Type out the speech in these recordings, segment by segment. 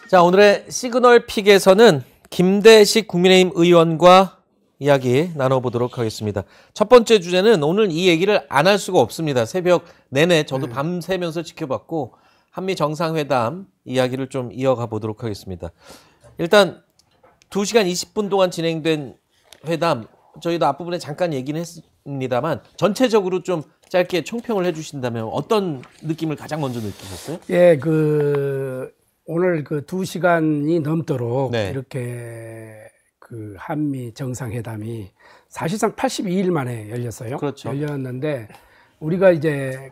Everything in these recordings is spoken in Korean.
자, 오늘의 시그널 픽에서는 김대식 국민의힘 의원과 이야기 나눠보도록 하겠습니다. 첫 번째 주제는 오늘 이 얘기를 안 할 수가 없습니다. 새벽 내내 저도 밤새면서 지켜봤고 한미 정상회담 이야기를 좀 이어가 보도록 하겠습니다. 일단 2시간 20분 동안 진행된 회담, 저희도 앞부분에 잠깐 얘기는 했습니다만 전체적으로 좀 짧게 총평을 해주신다면 어떤 느낌을 가장 먼저 느끼셨어요? 예, 오늘 2시간이 넘도록 네. 이렇게 한미 정상회담이 사실상 82일 만에 열렸어요. 그렇죠. 열렸는데 우리가 이제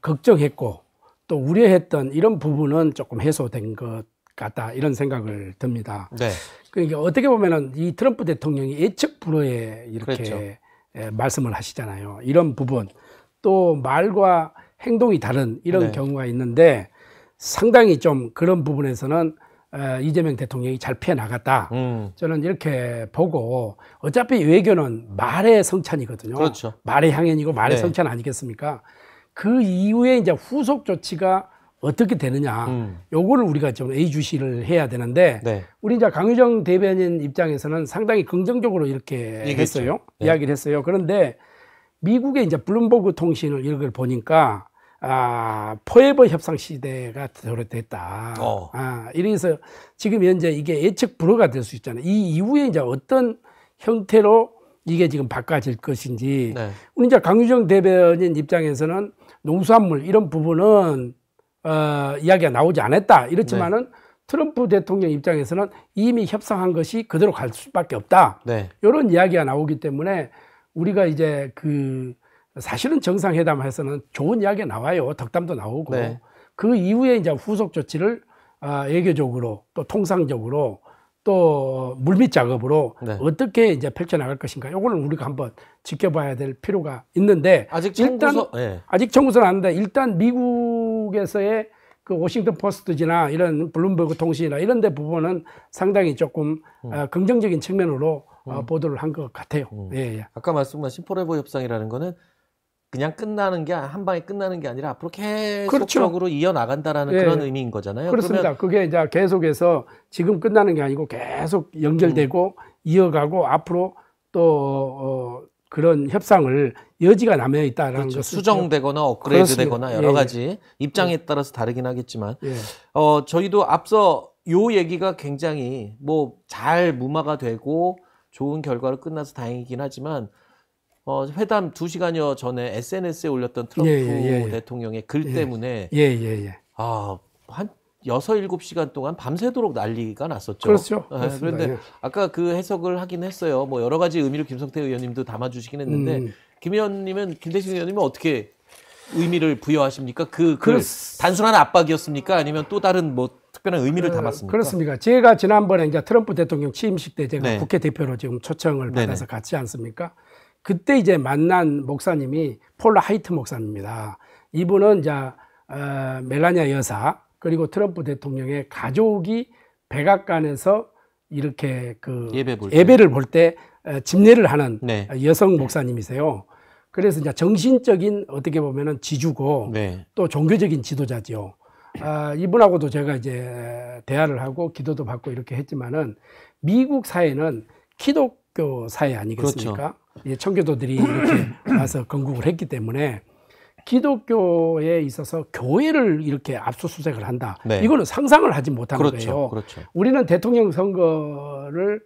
걱정했고 또 우려했던 이런 부분은 조금 해소된 것 같다 이런 생각을 듭니다. 네. 그러니까 어떻게 보면은 이 트럼프 대통령이 예측 불허에 이렇게 그렇죠. 말씀을 하시잖아요. 이런 부분 또 말과 행동이 다른 이런 네. 경우가 있는데 상당히 좀 그런 부분에서는 이재명 대통령이 잘 피해 나갔다. 저는 이렇게 보고 어차피 외교는 말의 성찬이거든요. 그렇죠. 말의 향연이고 말의 네. 성찬 아니겠습니까? 그 이후에 이제 후속 조치가 어떻게 되느냐. 요거를 우리가 좀 예의주시를 해야 되는데 네. 우리 이제 강유정 대변인 입장에서는 상당히 긍정적으로 이렇게 했어요. 네. 이야기를 했어요. 그런데 미국의 이제 블룸버그 통신을 이걸 보니까 포에버 협상 시대가 됐다. 이래서 지금 현재 이게 예측 불허가 될 수 있잖아요. 이 이후에 이제 어떤 형태로 이게 지금 바꿔질 것인지. 네. 우리 이제 강유정 대변인 입장에서는 농수산물 이런 부분은 이야기가 나오지 않았다. 이렇지만은 트럼프 대통령 입장에서는 이미 협상한 것이 그대로 갈 수밖에 없다. 네. 이런 이야기가 나오기 때문에 우리가 이제 사실은 정상회담에서는 좋은 이야기가 나와요. 덕담도 나오고. 네. 그 이후에 이제 후속 조치를 외교적으로 또 통상적으로 또 물밑 작업으로 네. 어떻게 이제 펼쳐나갈 것인가. 요거는 우리가 한번 지켜봐야 될 필요가 있는데 아직 아직 청구서는 안 하는데 일단 미국에서의 워싱턴 포스트지나 이런 블룸버그 통신이나 이런 데 부분은 상당히 조금 긍정적인 측면으로 보도를 한 것 같아요. 예. 아까 말씀하신 포레버 협상이라는 거는 그냥 끝나는 게 한 방에 끝나는 게 아니라 앞으로 계속적으로 이어나간다라는 그런 의미인 거잖아요. 그렇습니다. 그게 이제 계속해서 지금 끝나는 게 아니고 계속 연결되고 이어가고 앞으로 또 그런 협상을 여지가 남아 있다라는 그렇죠. 것을 수정되거나 업그레이드되거나 여러 가지 입장에 따라서 다르긴 하겠지만 저희도 앞서 요 얘기가 굉장히 잘 무마가 되고 좋은 결과로 끝나서 다행이긴 하지만 회담 2시간여 전에 SNS에 올렸던 트럼프 대통령의 글 때문에 한 6, 7시간 동안 밤새도록 난리가 났었죠. 그렇죠. 그런데 아까 그 해석을 하긴 했어요. 여러 가지 의미를 김성태 의원님도 담아주시긴 했는데 김 의원님은 김대식 의원님은 어떻게 의미를 부여하십니까? 단순한 압박이었습니까? 아니면 또 다른 특별한 의미를 담았습니까? 그렇습니까? 제가 지난번에 이제 트럼프 대통령 취임식 때 제가 국회 대표로 지금 초청을 받아서 갔지 않습니까? 그때 이제 만난 목사님이 폴 하이트 목사님입니다. 이분은 이제 멜라니아 여사 그리고 트럼프 대통령의 가족이 백악관에서 이렇게 예배를 볼 때 집례를 하는 여성 목사님이세요. 그래서 이제 정신적인 어떻게 보면은 지주고 또 종교적인 지도자죠. 이분하고도 제가 이제 대화를 하고 기도도 받고 이렇게 했지만은 미국 사회는 기독교 사회 아니겠습니까? 그렇죠. 청교도들이 이렇게 와서 건국을 했기 때문에 기독교에 있어서 교회를 이렇게 압수수색을 한다. 이거는 상상을 하지 못하는 거예요. 그렇죠. 우리는 대통령 선거를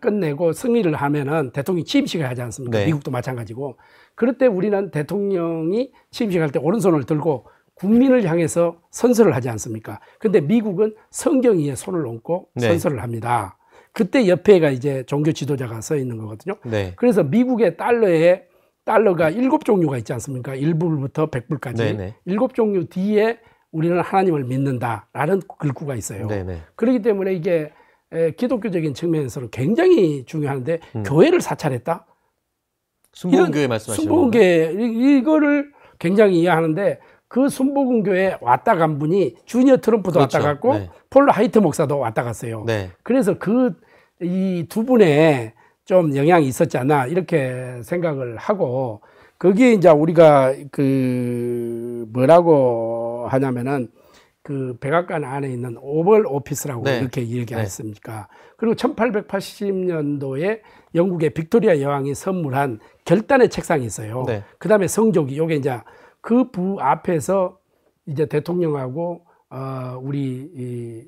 끝내고 승리를 하면은 대통령이 취임식을 하지 않습니까? 미국도 마찬가지고. 그럴 때 우리는 대통령이 취임식할 때 오른손을 들고 국민을 향해서 선서를 하지 않습니까? 근데 미국은 성경 위에 손을 얹고 선서를 합니다. 그때 옆에가 이제 종교 지도자가 서 있는 거거든요. 그래서 미국의 달러가 7종류가 있지 않습니까? 1불부터 100불까지. 7종류 뒤에 우리는 하나님을 믿는다라는 글구가 있어요. 그렇기 때문에 이게 기독교적인 측면에서는 굉장히 중요한데 교회를 사찰했다? 순복음교회 말씀하시는 순복음교회 이거를 굉장히 이해하는데 그 순복음교회 왔다 간 분이 주니어 트럼프도 왔다 갔고 폴 하이트 목사도 왔다 갔어요. 그래서 이 두 분의 좀 영향이 있었지 않나 이렇게 생각을 하고 거기에 이제 우리가 뭐라고 하냐면은 그 백악관 안에 있는 오벌 오피스라고 네. 이렇게 얘기했습니까? 그리고 1880년도에 영국의 빅토리아 여왕이 선물한 결단의 책상이 있어요. 네. 그 다음에 성조기, 요게 이제 그 부 앞에서 이제 대통령하고 우리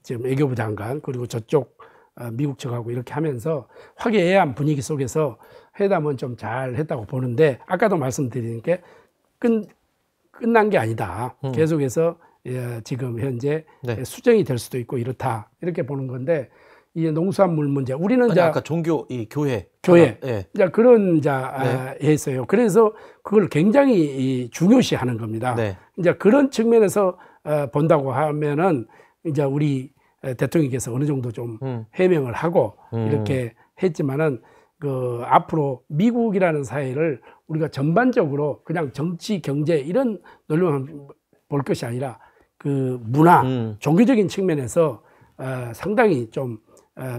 지금 외교부 장관 그리고 저쪽 미국 측하고 이렇게 하면서 화기애애한 분위기 속에서 회담은 좀 잘 했다고 보는데, 아까도 말씀드린 게 끝난 게 아니다. 계속해서 지금 현재 네. 수정이 될 수도 있고 이렇다, 이렇게 보는 건데, 이 농수산물 문제, 우리는 이제 아까 종교 이 교회 이제 그런 이제 했어요. 그래서 그걸 굉장히 중요시하는 겁니다. 네. 이제 그런 측면에서 본다고 하면은 이제 우리 대통령께서 어느 정도 좀 해명을 하고 이렇게 했지만은, 그 앞으로 미국이라는 사회를 우리가 전반적으로 그냥 정치, 경제 이런 논리만 볼 것이 아니라 그 문화, 종교적인 측면에서 상당히 좀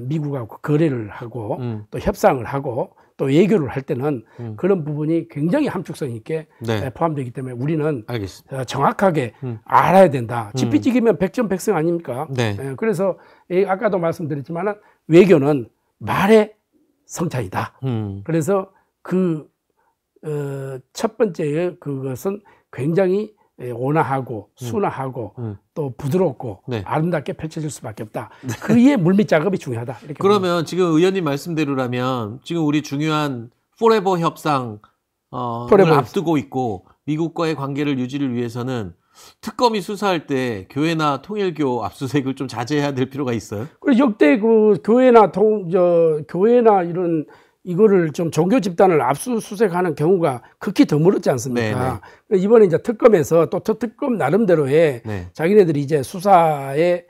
미국하고 거래를 하고 또 협상을 하고 또 외교를 할 때는 그런 부분이 굉장히 함축성 있게 네. 포함되기 때문에 우리는 알겠습니다. 정확하게 알아야 된다. 지피지기면 백전백승 아닙니까? 네. 그래서 아까도 말씀드렸지만 외교는 말의 성찬이다. 그래서 그 첫 번째 그것은 굉장히 온화하고 순화하고 또 부드럽고 네. 아름답게 펼쳐질 수밖에 없다. 그의 물밑 작업이 중요하다. 이렇게 그러면 지금 의원님 말씀대로라면 지금 우리 중요한 포레버 협상 을 앞두고 있고 미국과의 관계를 유지를 위해서는 특검이 수사할 때 교회나 통일교 압수수색을 좀 자제해야 될 필요가 있어요? 그리고 역대 그 교회나 이런 이거를 좀 종교 집단을 압수수색하는 경우가 극히 드물었지 않습니까? 네네. 이번에 이제 특검에서 또 특검 나름대로의 네. 자기네들이 이제 수사의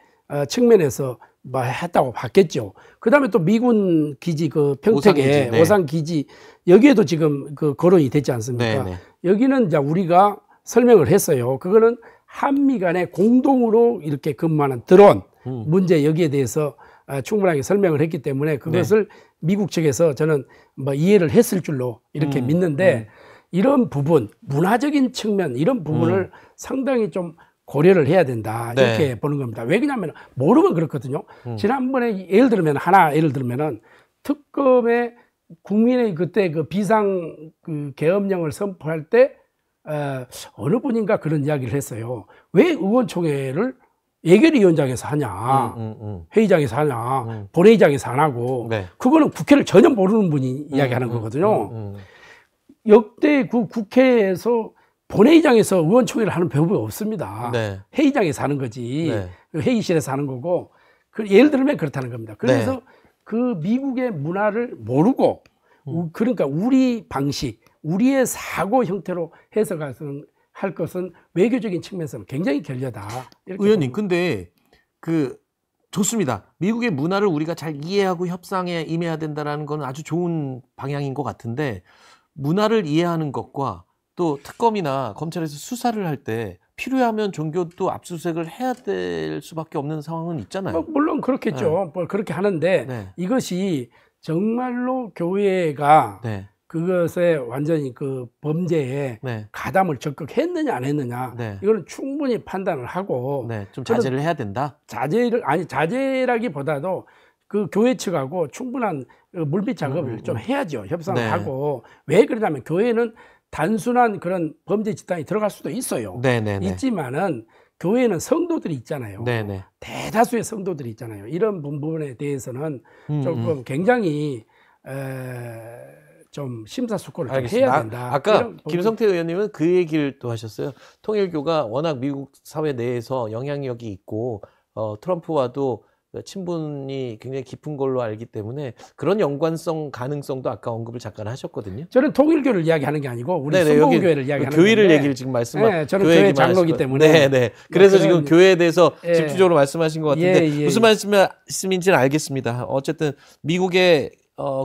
측면에서 뭐 했다고 봤겠죠. 그 다음에 또 미군 기지 그 평택에 오산 기지 여기에도 지금 그 거론이 됐지 않습니까? 네네. 여기는 이제 우리가 설명을 했어요. 그거는 한미 간에 공동으로 이렇게 근무하는 드론 문제, 여기에 대해서 충분하게 설명을 했기 때문에 그것을 네. 미국 측에서 저는 뭐 이해를 했을 줄로 이렇게 믿는데, 이런 부분, 문화적인 측면 이런 부분을 상당히 좀 고려를 해야 된다, 이렇게 네. 보는 겁니다. 왜 그러냐면 모르면 그렇거든요. 지난번에 예를 들면은 특검의 국민의 그때 그 비상 그 계엄령을 선포할 때 어느 분인가 그런 이야기를 했어요. 왜 의원총회를 예결위원장에서 하냐, 회의장에서 하냐, 본회의장에서 안 하고, 네. 그거는 국회를 전혀 모르는 분이 이야기하는 거거든요. 역대 그 국회에서 본회의장에서 의원총회를 하는 법이 없습니다. 네. 회의장에서 하는 거지, 네. 회의실에서 하는 거고, 예를 들면 그렇다는 겁니다. 그래서 네. 그 미국의 문화를 모르고, 그러니까 우리 방식, 우리의 사고 형태로 해석할 것은 외교적인 측면에서는 굉장히 결여다. 의원님, 근데 좋습니다. 미국의 문화를 우리가 잘 이해하고 협상에 임해야 된다는 건 아주 좋은 방향인 것 같은데, 문화를 이해하는 것과 또 특검이나 검찰에서 수사를 할 때 필요하면 종교도 압수수색을 해야 될 수밖에 없는 상황은 있잖아요. 물론 그렇겠죠. 네. 그렇게 하는데 네. 이것이 정말로 교회가 네. 그것에 완전히 그 범죄에 네. 가담을 적극 했느냐 안 했느냐, 네. 이거는 충분히 판단을 하고 네. 좀 자제를 해야 된다. 자제라기보다도 그 교회 측하고 충분한 물밑 작업을 좀 해야죠. 협상을 네. 하고. 왜 그러냐면 교회는 단순한 그런 범죄 집단이 들어갈 수도 있어요. 네네네. 있지만은 교회는 성도들이 있잖아요. 네네. 대다수의 성도들이 있잖아요. 이런 부분에 대해서는 조금 굉장히 좀 심사숙고를 좀 해야 된다. 아까 김성태 의원님은 그 얘기를 또 하셨어요. 통일교가 워낙 미국 사회 내에서 영향력이 있고 트럼프와도 친분이 굉장히 깊은 걸로 알기 때문에 그런 연관성 가능성도 아까 언급을 잠깐 하셨거든요. 저는 통일교를 이야기하는 게 아니고 우리 순복음교회를 이야기하는 교회를 건데, 얘기를 지금 말씀하신. 네, 저는 교회 장로기 때문에. 네. 그래서 지금 교회에 대해서 집중적으로 말씀하신 것 같은데 무슨 말씀인지는 알겠습니다. 어쨌든 미국의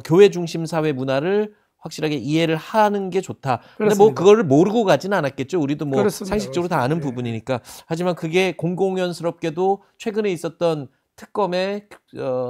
교회 중심 사회 문화를 확실하게 이해를 하는 게 좋다. 근데 뭐 그거를 모르고 가지는 않았겠죠. 우리도 뭐 그렇습니다. 상식적으로 다 아는 부분이니까. 하지만 그게 공공연스럽게도 최근에 있었던 특검의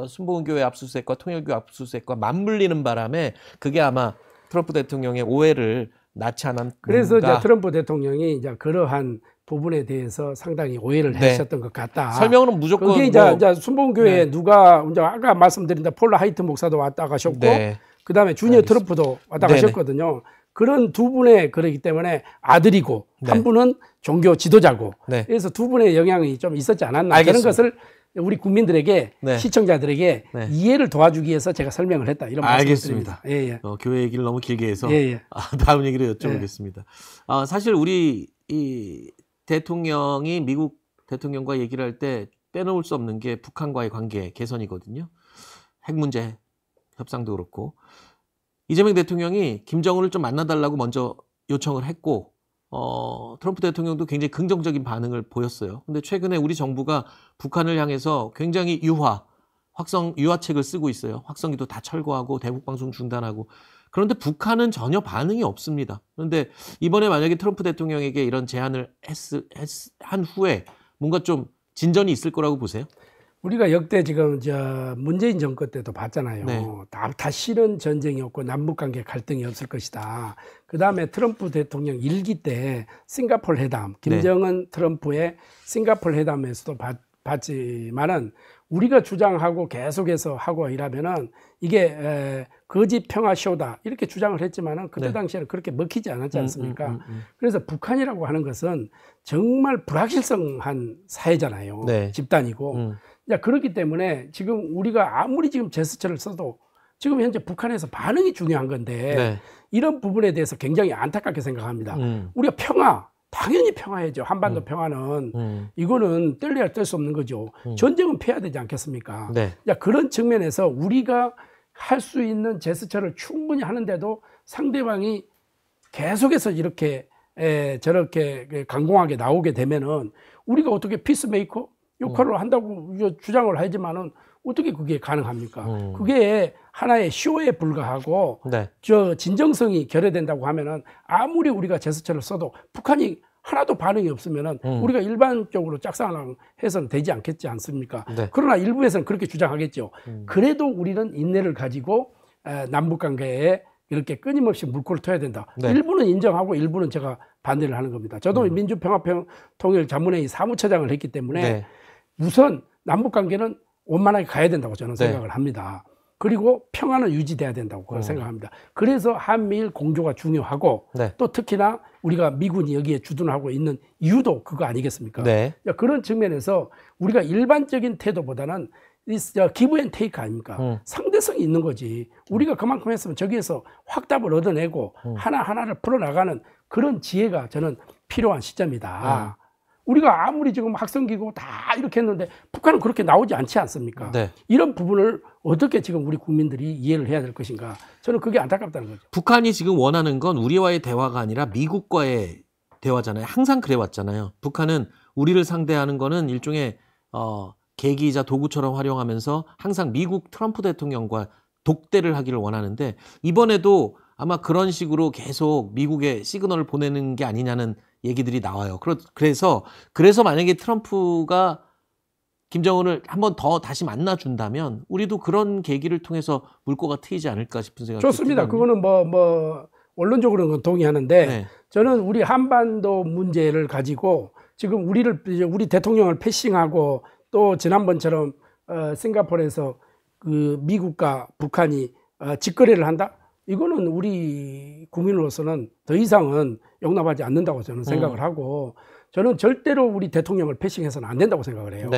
순복음교회 압수수색과 통일교 압수수색과 맞물리는 바람에 그게 아마 트럼프 대통령의 오해를 낳지 않았는가. 그래서 이제 트럼프 대통령이 이제 그러한 부분에 대해서 상당히 오해를 네. 하셨던 것 같다. 설명은 무조건 그게 이제 순복음교회에 누가 이제 아까 말씀드린 폴라 하이트 목사도 왔다 가셨고 네. 그다음에 주니어 트럼프도 왔다 가셨거든요. 그런 두 분의 그러기 때문에 아들이고 한 분은 종교 지도자고 그래서 두 분의 영향이 좀 있었지 않았나. 알겠습니다. 그런 것을 우리 국민들에게 시청자들에게 이해를 도와주기 위해서 제가 설명을 했다. 이런 말씀을 드립니다. 알겠습니다. 교회 얘기를 너무 길게 해서 다음 얘기를 여쭤보겠습니다. 사실 우리 이 대통령이 미국 대통령과 얘기를 할 때 빼놓을 수 없는 게 북한과의 관계 개선이거든요. 핵 문제 협상도 그렇고 이재명 대통령이 김정은을 좀 만나달라고 먼저 요청을 했고 트럼프 대통령도 굉장히 긍정적인 반응을 보였어요. 근데 최근에 우리 정부가 북한을 향해서 굉장히 유화책을 쓰고 있어요. 확성기도 다 철거하고 대북 방송 중단하고. 그런데 북한은 전혀 반응이 없습니다. 그런데 이번에 만약에 트럼프 대통령에게 이런 제안을 한 후에 뭔가 좀 진전이 있을 거라고 보세요? 우리가 역대 지금 문재인 정권 때도 봤잖아요. 다시는 전쟁이 없고 남북관계 갈등이 없을 것이다. 그 다음에 트럼프 대통령 일기 때 싱가포르 회담, 김정은 트럼프의 싱가포르 회담에서도 봤지만은 우리가 주장하고 계속해서 하고 이러면은 이게 거짓 평화 쇼다 이렇게 주장을 했지만은 그때 당시에는 그렇게 먹히지 않았지 않습니까? 그래서 북한이라고 하는 것은 정말 불확실성한 사회잖아요. 집단이고. 그렇기 때문에 지금 우리가 아무리 지금 제스처를 써도 지금 현재 북한에서 반응이 중요한 건데 이런 부분에 대해서 굉장히 안타깝게 생각합니다. 우리가 당연히 평화해야죠. 한반도 평화는 이거는 뗄래야 뗄 수 없는 거죠. 전쟁은 패야 되지 않겠습니까? 그런 측면에서 우리가 할 수 있는 제스처를 충분히 하는데도 상대방이 계속해서 이렇게 저렇게 강공하게 나오게 되면은 우리가 어떻게 피스메이커 역할을 한다고 주장을 하지만은 어떻게 그게 가능합니까? 그게 하나의 쇼에 불과하고 진정성이 결여된다고 하면은 아무리 우리가 제스처를 써도 북한이 하나도 반응이 없으면은 우리가 일반적으로 짝사랑 해서는 되지 않겠지 않습니까? 그러나 일부에서는 그렇게 주장하겠죠. 그래도 우리는 인내를 가지고 남북 관계에 이렇게 끊임없이 물꼬를 터야 된다. 일부는 인정하고 일부는 제가 반대를 하는 겁니다. 저도 민주평화통일자문회의 사무처장을 했기 때문에 우선 남북 관계는 원만하게 가야 된다고 저는 생각을 합니다. 그리고 평화는 유지돼야 된다고 그걸 생각합니다. 그래서 한미일 공조가 중요하고 또 특히나 우리가 미군이 여기에 주둔하고 있는 이유도 그거 아니겠습니까? 그런 측면에서 우리가 일반적인 태도보다는 기브 앤 테이크 아닙니까? 상대성이 있는 거지. 우리가 그만큼 했으면 저기에서 확답을 얻어내고 하나하나를 풀어나가는 그런 지혜가 저는 필요한 시점이다. 우리가 아무리 지금 학성기고 다 이렇게 했는데 북한은 그렇게 나오지 않지 않습니까? 이런 부분을 어떻게 지금 우리 국민들이 이해를 해야 될 것인가? 저는 그게 안타깝다는 거죠. 북한이 지금 원하는 건 우리와의 대화가 아니라 미국과의 대화잖아요. 항상 그래왔잖아요. 북한은 우리를 상대하는 거는 일종의 계기이자 도구처럼 활용하면서 항상 미국 트럼프 대통령과 독대를 하기를 원하는데 이번에도 아마 그런 식으로 계속 미국에 시그널을 보내는 게 아니냐는 얘기들이 나와요. 그래서 만약에 트럼프가 김정은을 한 번 더 다시 만나준다면 우리도 그런 계기를 통해서 물꼬가 트이지 않을까 싶은 생각이 좋습니다. 그거는 원론적으로는 동의하는데 저는 우리 한반도 문제를 가지고 지금 우리 대통령을 패싱하고 또 지난번처럼 싱가포르에서 그 미국과 북한이 직거래를 한다? 이거는 우리 국민으로서는 더 이상은 용납하지 않는다고 저는 생각을 하고 저는 절대로 우리 대통령을 패싱해서는 안 된다고 생각을 해요.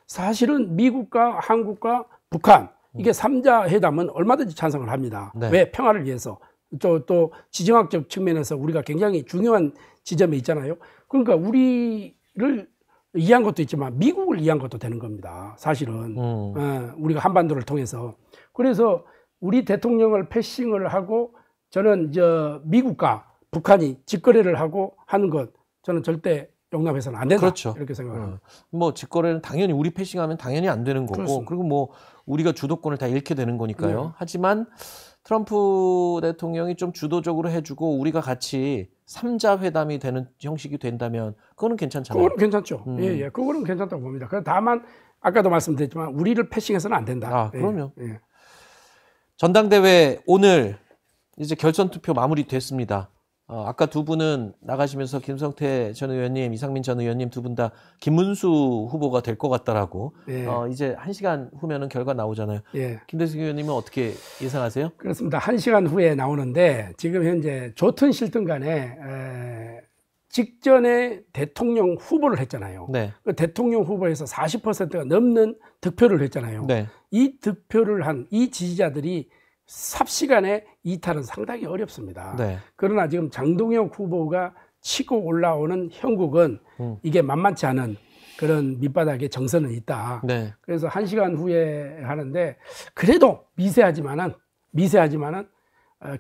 사실은 미국과 한국과 북한 이게 3자 회담은 얼마든지 찬성을 합니다. 왜? 평화를 위해서. 또 지정학적 측면에서 우리가 굉장히 중요한 지점에 있잖아요. 그러니까 우리를 이해한 것도 있지만 미국을 이해한 것도 되는 겁니다. 사실은 우리가 한반도를 통해서. 그래서 우리 대통령을 패싱을 하고 저는 미국과 북한이 직거래를 하고 하는 것 저는 절대 용납해서는 안 된다. 이렇게 생각합니다. 직거래는 당연히 우리 패싱하면 당연히 안 되는 거고 그렇습니다. 그리고 우리가 주도권을 다 잃게 되는 거니까요. 하지만 트럼프 대통령이 좀 주도적으로 해주고 우리가 같이 3자 회담이 되는 형식이 된다면 그거는 괜찮잖아요. 그거는 괜찮죠. 그거는 괜찮다고 봅니다. 다만 아까도 말씀드렸지만 우리를 패싱해서는 안 된다. 그럼요. 전당대회 오늘 이제 결선 투표 마무리됐습니다. 아까 두 분은 나가시면서 김성태 전 의원님, 이상민 전 의원님 두 분 다 김문수 후보가 될 것 같다라고. 예. 이제 1시간 후면은 결과 나오잖아요. 예. 김대중 의원님은 어떻게 예상하세요? 그렇습니다. 1시간 후에 나오는데 지금 현재 좋든 싫든 간에 직전에 대통령 후보를 했잖아요. 네. 그 대통령 후보에서 40%가 넘는 득표를 했잖아요. 네. 이 득표를 한 이 지지자들이 삽시간에 이탈은 상당히 어렵습니다. 네. 그러나 지금 장동혁 후보가 치고 올라오는 형국은 이게 만만치 않은 그런 밑바닥에 정선은 있다. 네. 그래서 1시간 후에 하는데 그래도 미세하지만은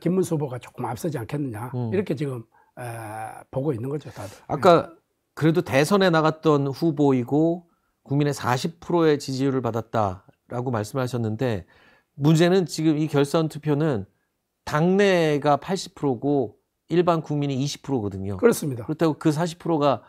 김문수 후보가 조금 앞서지 않겠느냐 이렇게 지금 보고 있는 거죠, 다들. 아까 그래도 대선에 나갔던 후보이고 국민의 40%의 지지율을 받았다라고 말씀하셨는데 문제는 지금 이 결선 투표는 당내가 80%고 일반 국민이 20%거든요. 그렇습니다. 그렇다고 그 40%가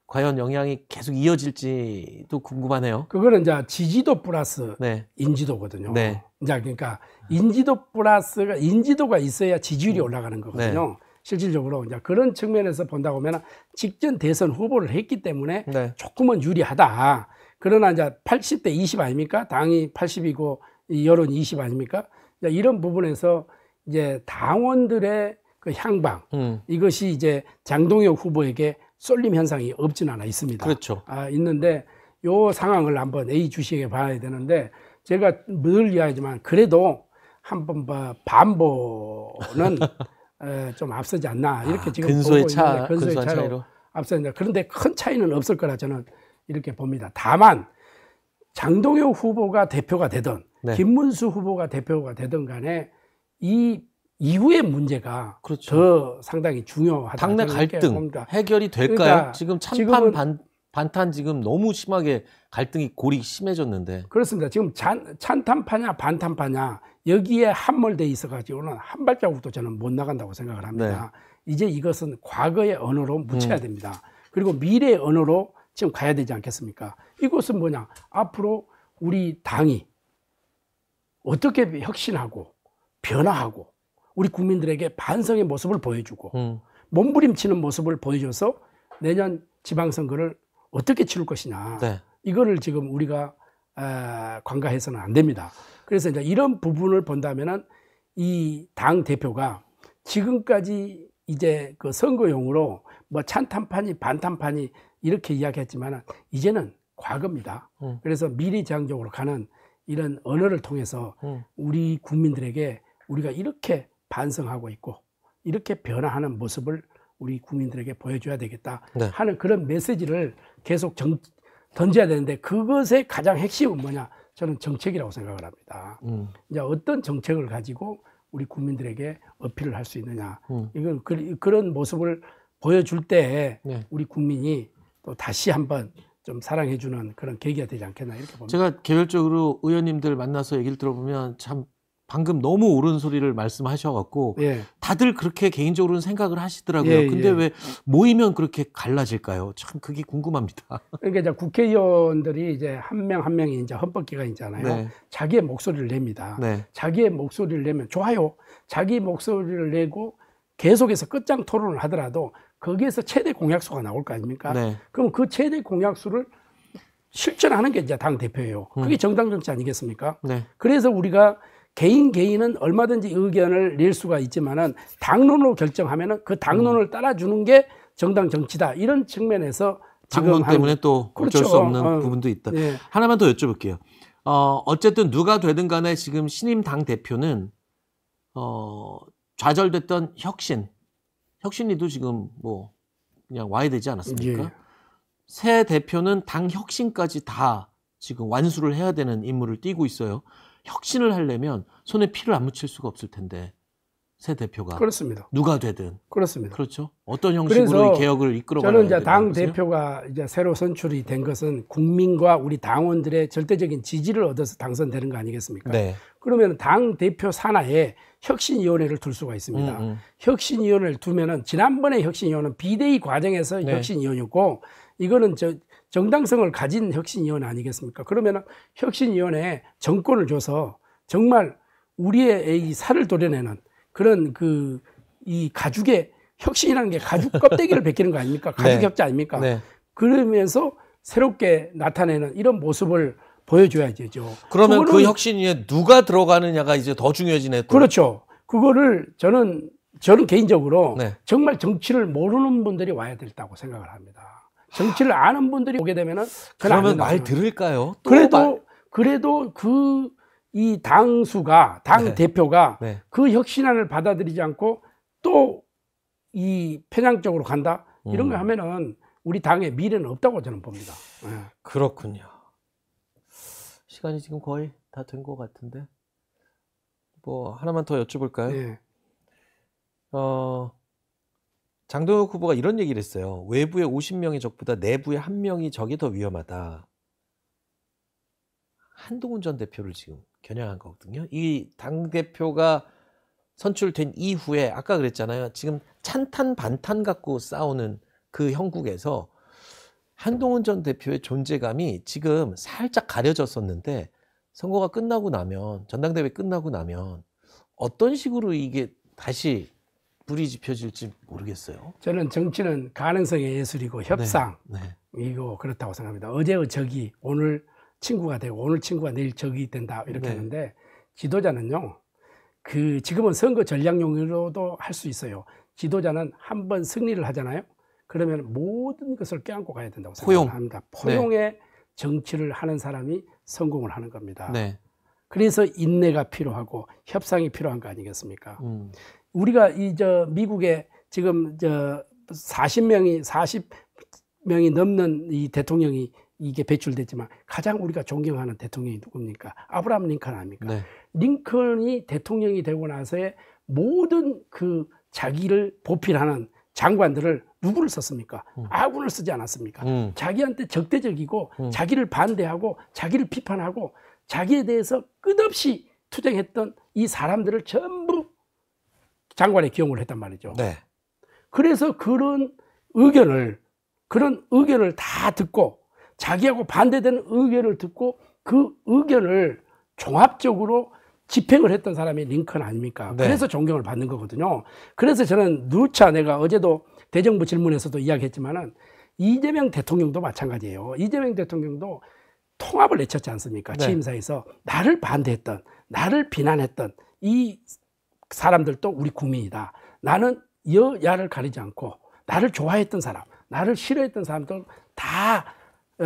과연 영향이 계속 이어질지도 궁금하네요. 그거는 이제 지지도 플러스 네. 인지도거든요. 네. 이제 그러니까 인지도 플러스가 인지도가 있어야 지지율이 올라가는 거거든요. 네. 실질적으로 이제 그런 측면에서 본다고 하면 직전 대선 후보를 했기 때문에 네. 조금은 유리하다. 그러나 이제 80대 20 아닙니까? 당이 80이고 여론이 20 아닙니까? 이런 부분에서 이제 당원들의 그 향방 이것이 이제 장동혁 후보에게 쏠림 현상이 없진 않아 있습니다. 그렇죠. 있는데 요 상황을 한번 예의주시하게 봐야 되는데 제가 늘 이야기하지만 그래도 한번 반보는 좀 앞서지 않나 이렇게 지금 근소의 보고 있는데 근소의 차이로 앞서는데 그런데 큰 차이는 없을 거라 저는 이렇게 봅니다. 다만 장동혁 후보가 대표가 되든 네. 김문수 후보가 대표가 되든 간에 이 이후의 문제가 그렇죠. 더 상당히 중요하다. 당내 갈등 봅니다. 해결이 될까요? 그러니까 지금 찬반 반탄 지금 너무 심하게 갈등이 골이 심해졌는데. 그렇습니다. 지금 찬탄파냐 반탄파냐 여기에 함몰돼 있어가지고는 한 발자국도 저는 못 나간다고 생각을 합니다. 네. 이제 이것은 과거의 언어로 묻혀야 됩니다. 그리고 미래의 언어로 지금 가야 되지 않겠습니까? 이것은 뭐냐? 앞으로 우리 당이 어떻게 혁신하고 변화하고 우리 국민들에게 반성의 모습을 보여주고 몸부림치는 모습을 보여줘서 내년 지방선거를 어떻게 치를 것이냐. 네. 이거를 지금 우리가 관가해서는 안 됩니다. 그래서 이제 이런 부분을 본다면은 이 당 대표가 지금까지 이제 그 선거용으로 뭐 찬탄판이 반탄판이 이렇게 이야기했지만은 이제는 과거입니다. 그래서 미래지향적으로 가는 이런 언어를 통해서 우리 국민들에게 우리가 이렇게 반성하고 있고 이렇게 변화하는 모습을 우리 국민들에게 보여줘야 되겠다 네. 하는 그런 메시지를 계속 던져야 되는데 그것의 가장 핵심은 뭐냐? 저는 정책이라고 생각을 합니다. 이제 어떤 정책을 가지고 우리 국민들에게 어필을 할 수 있느냐. 이건 그런 모습을 보여줄 때 네. 우리 국민이 또 다시 한번 좀 사랑해주는 그런 계기가 되지 않겠나 이렇게 봅니다. 제가 개별적으로 의원님들 만나서 얘기를 들어보면 참 방금 너무 옳은 소리를 말씀하셔갖고 예. 다들 그렇게 개인적으로는 생각을 하시더라고요. 예, 근데 예. 왜 모이면 그렇게 갈라질까요? 참 그게 궁금합니다. 그러니까 이제 국회의원들이 이제 한 명 한 명이 이제 헌법기관이잖아요. 네. 자기의 목소리를 냅니다. 네. 자기의 목소리를 내면 좋아요. 자기 목소리를 내고 계속해서 끝장 토론을 하더라도 거기에서 최대 공약수가 나올 거 아닙니까? 네. 그럼 그 최대 공약수를 실천하는 게 이제 당 대표예요. 그게 정당 정치 아니겠습니까? 네. 그래서 우리가 개인은 얼마든지 의견을 낼 수가 있지만은 당론으로 결정하면은 그 당론을 따라주는 게 정당 정치다. 이런 측면에서 지금 당론 때문에 또 어쩔 그렇죠. 수 없는 부분도 있다. 네. 하나만 더 여쭤볼게요. 어쨌든 누가 되든 간에 지금 신임 당 대표는 좌절됐던 혁신이도 지금 뭐 그냥 와야 되지 않았습니까? 예. 새 대표는 당 혁신까지 다 지금 완수를 해야 되는 임무를 띠고 있어요. 혁신을 하려면 손에 피를 안 묻힐 수가 없을 텐데 새 대표가 그렇습니다. 누가 되든 그렇습니다. 그렇죠. 어떤 형식으로 이 개혁을 이끌어가야 저는 이제 당 보세요? 대표가 이제 새로 선출이 된 것은 국민과 우리 당원들의 절대적인 지지를 얻어서 당선되는 거 아니겠습니까? 네. 그러면 당 대표 산하에 혁신위원회를 둘 수가 있습니다. 혁신위원회를 두면은 지난번에 혁신위원회는 비대위 과정에서 네. 혁신위원회고 이거는 정당성을 가진 혁신위원회 아니겠습니까? 그러면은 혁신위원회에 정권을 줘서 정말 우리의 이 살을 도려내는 그런 이 가죽의 혁신이라는 게 가죽 껍데기를 벗기는 거 아닙니까? 가죽 네. 혁자 아닙니까? 네. 그러면서 새롭게 나타내는 이런 모습을 보여줘야죠. 그러면 그 그거는, 혁신위에 누가 들어가느냐가 이제 더 중요해지네. 또. 그렇죠. 그거를 저는 개인적으로 네. 정말 정치를 모르는 분들이 와야 된다고 생각을 합니다. 정치를 아는 분들이 오게 되면은 그러면 말 들을까요? 또 그래도 이 당수가 당 네. 대표가 네. 그 혁신안을 받아들이지 않고 또 이 편향적으로 간다 이런 거 하면은 우리 당의 미래는 없다고 저는 봅니다. 네. 그렇군요. 시간이 지금 거의 다 된 것 같은데 뭐 하나만 더 여쭤볼까요? 네. 장동혁 후보가 이런 얘기를 했어요. 외부에 50명이 적보다 내부에 1명이 적이 더 위험하다. 한동훈 전 대표를 지금 겨냥한 거거든요. 이 당대표가 선출된 이후에 아까 그랬잖아요. 지금 찬탄 반탄 갖고 싸우는 그 형국에서 한동훈 전 대표의 존재감이 지금 살짝 가려졌었는데 선거가 끝나고 나면 전당대회 끝나고 나면 어떤 식으로 이게 다시 불이 지펴질지 모르겠어요. 저는 정치는 가능성의 예술이고 협상 네. 이거 그렇다고 생각합니다. 어제의 적이 오늘 친구가 되고 오늘 친구가 내일 적이 된다 이렇게 네. 하는데 지도자는요. 지금은 선거 전략용으로도 할 수 있어요. 지도자는 한번 승리를 하잖아요. 그러면 모든 것을 껴안고 가야 된다고 생각합니다. 포용의 정치를 하는 사람이 성공을 하는 겁니다. 네. 그래서 인내가 필요하고 협상이 필요한 거 아니겠습니까? 우리가 미국에 지금 40명이 넘는 이 대통령이 이게 배출됐지만 가장 우리가 존경하는 대통령이 누굽니까? 아브라함 링컨 아닙니까? 네. 링컨이 대통령이 되고 나서의 모든 그 자기를 보필하는 장관들을 누구를 썼습니까? 아군을 쓰지 않았습니까? 자기한테 적대적이고 자기를 반대하고 자기를 비판하고 자기에 대해서 끝없이 투쟁했던 이 사람들을 전부 장관에 기용을 했단 말이죠. 네. 그래서 그런 의견을 다 듣고 자기하고 반대되는 의견을 듣고 그 의견을 종합적으로 집행을 했던 사람이 링컨 아닙니까? 네. 그래서 존경을 받는 거거든요. 그래서 저는 누차 내가 어제도 대정부 질문에서도 이야기했지만은 이재명 대통령도 마찬가지예요. 이재명 대통령도 통합을 외쳤지 않습니까? 네. 취임사에서 나를 반대했던, 나를 비난했던 이 사람들도 우리 국민이다. 나는 여야를 가리지 않고 나를 좋아했던 사람, 나를 싫어했던 사람들 다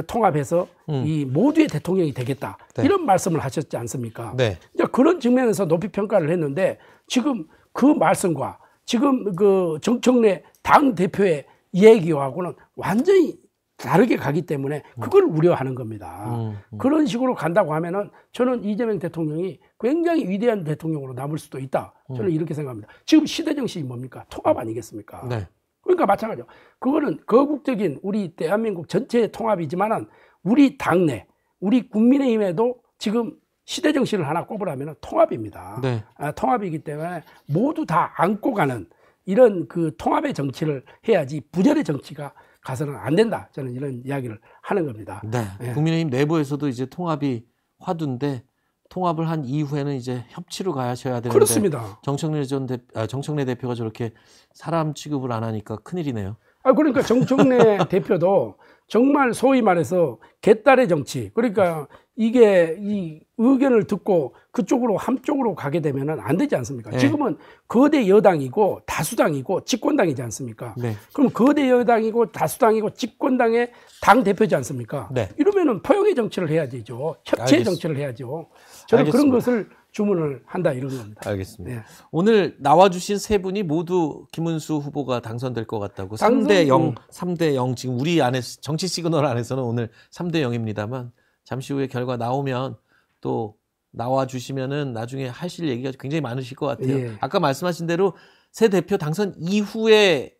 통합해서 이 모두의 대통령이 되겠다. 네. 이런 말씀을 하셨지 않습니까? 네. 그런 측면에서 높이 평가를 했는데 지금 그 말씀과 지금 그 정청래 당 대표의 얘기하고는 완전히 다르게 가기 때문에 그걸 우려하는 겁니다. 그런 식으로 간다고 하면은 저는 이재명 대통령이 굉장히 위대한 대통령으로 남을 수도 있다. 저는 이렇게 생각합니다. 지금 시대 정신이 뭡니까? 통합 아니겠습니까? 네. 그러니까 마찬가지죠. 그거는 거국적인 우리 대한민국 전체의 통합이지만은 우리 당내, 우리 국민의힘에도 지금 시대 정신을 하나 꼽으라면 통합입니다. 네. 통합이기 때문에 모두 다 안고 가는 이런 그 통합의 정치를 해야지 부절의 정치가 가서는 안 된다. 저는 이런 이야기를 하는 겁니다. 네. 예. 국민의힘 내부에서도 이제 통합이 화두인데 통합을 한 이후에는 이제 협치로 가셔야 되는데 그렇습니다. 정청래 대표가 저렇게 사람 취급을 안 하니까 큰일이네요. 그러니까 정청래 대표도 정말 소위 말해서 개딸의 정치. 그러니까 이게 이 의견을 듣고 그쪽으로 한쪽으로 가게 되면은 안 되지 않습니까? 네. 지금은 거대 여당이고 다수당이고 집권당이지 않습니까? 네. 그럼 거대 여당이고 다수당이고 집권당의 당 대표지 않습니까? 네. 이러면은 포용의 정치를 해야 되죠. 협치의 정치를 해야죠. 저는 알겠습니다. 그런 것을 주문을 한다 이런 겁니다. 알겠습니다. 네. 오늘 나와주신 세 분이 모두 김은수 후보가 당선될 것 같다고 당선? 3대 0 지금 우리 안에서 정치 시그널 안에서는 오늘 3대 0입니다만 잠시 후에 결과 나오면 또 나와주시면은 나중에 하실 얘기가 굉장히 많으실 것 같아요. 예. 아까 말씀하신 대로 새 대표 당선 이후에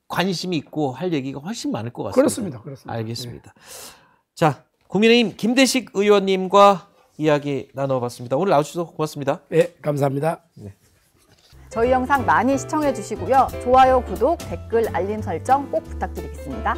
관심이 있고 할 얘기가 훨씬 많을 것 같습니다. 그렇습니다. 알겠습니다. 자, 국민의힘 김대식 의원님과 이야기 나눠봤습니다. 오늘 나와주셔서 고맙습니다. 네, 감사합니다. 저희 영상 많이 시청해 주시고요. 좋아요, 구독, 댓글, 알림 설정 꼭 부탁드리겠습니다.